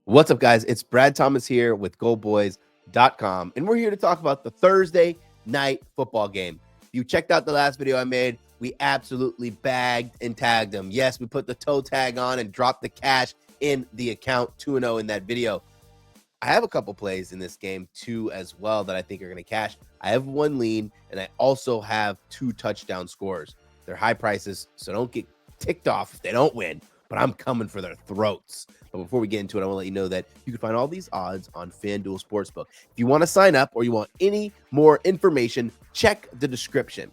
What's up, guys? It's BradThomas here with GoldBoys.com, and we're here to talk about the Thursday night football game. If you checked out the last video I made, we absolutely bagged and tagged them. Yes, we put the toe tag on and dropped the cash in the account 2-0 in that video. I have a couple plays in this game too as well that I think are going to cash. I have one lean, and I also have 2 touchdown scores. They're high prices, so don't get ticked off if they don't win, but I'm coming for their throats. But before we get into it, I want to let you know that you can find all these odds on FanDuel Sportsbook. If you want to sign up or you want any more information, check the description.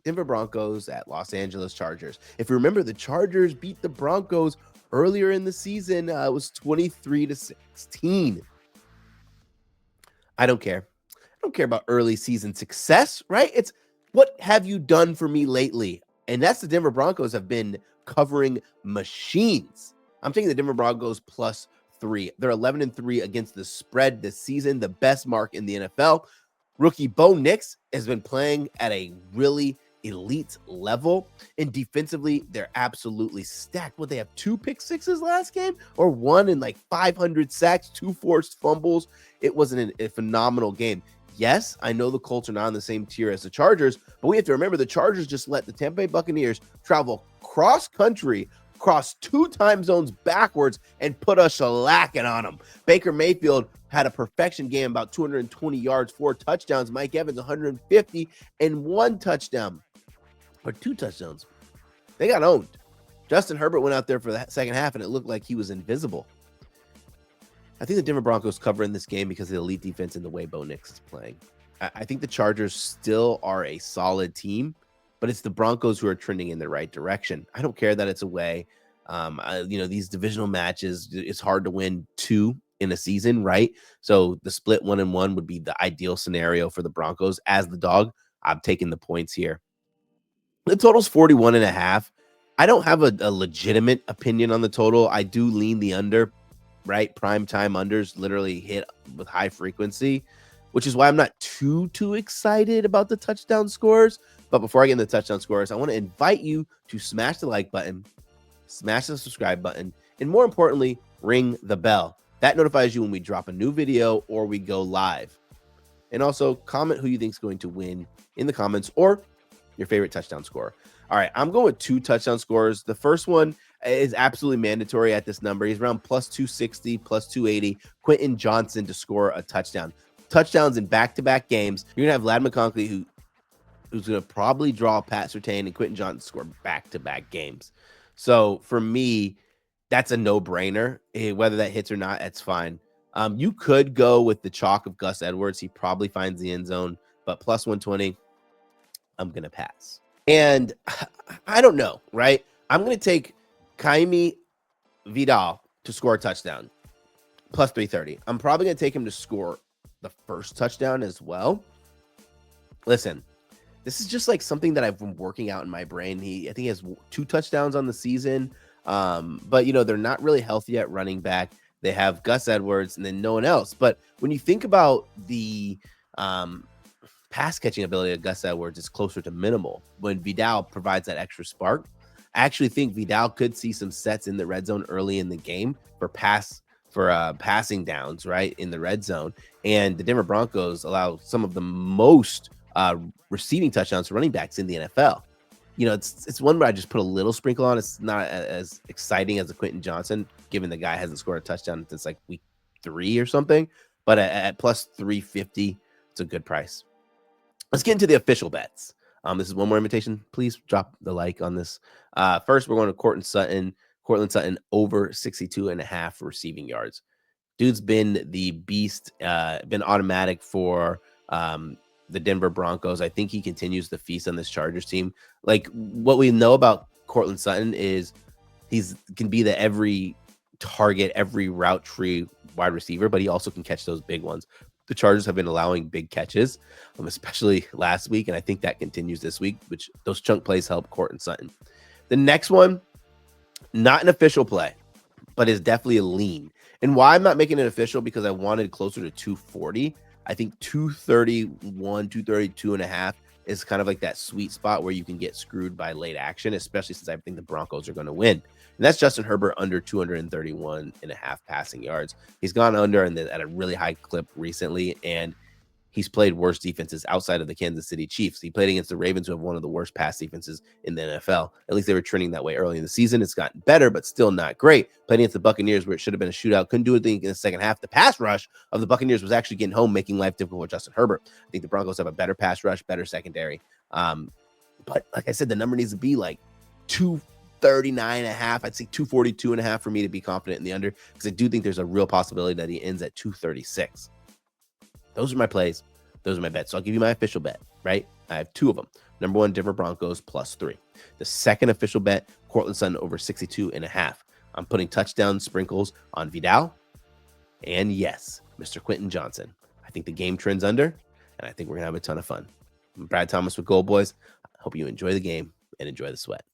Denver Broncos at Los Angeles Chargers. If you remember, the Chargers beat the Broncos earlier in the season. It was 23-16. I don't care. I don't care about early season success, right? It's what have you done for me lately? And that's the Denver Broncos have been covering machines. I'm taking the Denver Broncos +3. They're 11-3 against the spread this season, the best mark in the NFL. Rookie Bo Nix has been playing at a really elite level, and defensively, they're absolutely stacked. They have 2 pick sixes last game, or 1 in like 500 sacks, 2 forced fumbles. It wasn't a phenomenal game. Yes, I know the Colts are not on the same tier as the Chargers, but we have to remember the Chargers just let the Tampa Bay Buccaneers travel cross country, cross 2 time zones backwards, and put a shellacking on them. Baker Mayfield had a perfection game, about 220 yards, 4 touchdowns. Mike Evans, 150 and 1 touchdown, or 2 touchdowns. They got owned. Justin Herbert went out there for the second half, and it looked like he was invisible. I think the Denver Broncos cover in this game because of the elite defense and the way Bo Nix is playing. I think the Chargers still are a solid team, but it's the Broncos who are trending in the right direction. I don't care that it's away. These divisional matches, it's hard to win 2 in a season, right? So the split 1-1 would be the ideal scenario for the Broncos. As the dog, I'm taking the points here. The total's 41.5. I don't have a legitimate opinion on the total. I do lean the under, right? Prime time unders literally hit with high frequency, which is why I'm not too excited about the touchdown scores. But before I get into the touchdown scores, I want to invite you to smash the like button, smash the subscribe button, and more importantly, ring the bell. That notifies you when we drop a new video or we go live. And also comment who you think is going to win in the comments, or your favorite touchdown score. All right, I'm going with 2 touchdown scores. The first one is absolutely mandatory at this number. He's around +260, +280. Quentin Johnson to score a touchdown. Touchdowns in back-to-back games. You're going to have Vlad McConkey, who's going to probably draw Pat Surtain, and Quentin Johnson score back-to-back games. So for me, that's a no-brainer. Whether that hits or not, that's fine. You could go with the chalk of Gus Edwards. He probably finds the end zone, but +120, I'm going to pass. And I don't know, right? I'm going to take Kaimi Vidal to score a touchdown, +330. I'm probably going to take him to score the first touchdown as well. Listen, this is just like something that I've been working out in my brain. I think he has 2 touchdowns on the season, but they're not really healthy at running back. They have Gus Edwards and then no one else. But when you think about the pass catching ability of Gus Edwards, is closer to minimal. When Vidal provides that extra spark, I actually think Vidal could see some sets in the red zone early in the game for passing downs, right, in the red zone. And the Denver Broncos allow some of the most receiving touchdowns to running backs in the NFL. It's one where I just put a little sprinkle on. It's not as exciting as a Quentin Johnson, given the guy hasn't scored a touchdown since like week 3 or something. But at +350, it's a good price. Let's get into the official bets. This is one more invitation. Please drop the like on this. First, we're going to Courtland Sutton over 62.5 receiving yards. Dude's been the beast, been automatic for the Denver Broncos. I think he continues the feast on this Chargers team. Like, what we know about Courtland Sutton is can be the every target, every route tree wide receiver, but he also can catch those big ones. The Chargers have been allowing big catches, especially last week, and I think that continues this week, which those chunk plays help Courtland Sutton. The next one, not an official play, but is definitely a lean. And why I'm not making it official, because I wanted closer to 240. I think 231, 232.5 is kind of like that sweet spot where you can get screwed by late action, especially since I think the Broncos are going to win. And that's Justin Herbert under 231.5 passing yards. He's gone under at a really high clip recently, and he's played worse defenses outside of the Kansas City Chiefs. He played against the Ravens, who have one of the worst pass defenses in the NFL. At least they were trending that way early in the season. It's gotten better, but still not great. Played against the Buccaneers, where it should have been a shootout. Couldn't do anything in the second half. The pass rush of the Buccaneers was actually getting home, making life difficult for Justin Herbert. I think the Broncos have a better pass rush, better secondary. But like I said, the number needs to be like 239.5. I'd say 242.5 for me to be confident in the under, because I do think there's a real possibility that he ends at 236. Those are my plays. Those are my bets. So I'll give you my official bet, right? I have two of them. Number one, Denver Broncos +3. The second official bet, Cortland Sutton over 62.5. I'm putting touchdown sprinkles on Vidal. And yes, Mr. Quentin Johnson. I think the game trends under, and I think we're going to have a ton of fun. I'm BradThomas with GoldBoys. I hope you enjoy the game and enjoy the sweat.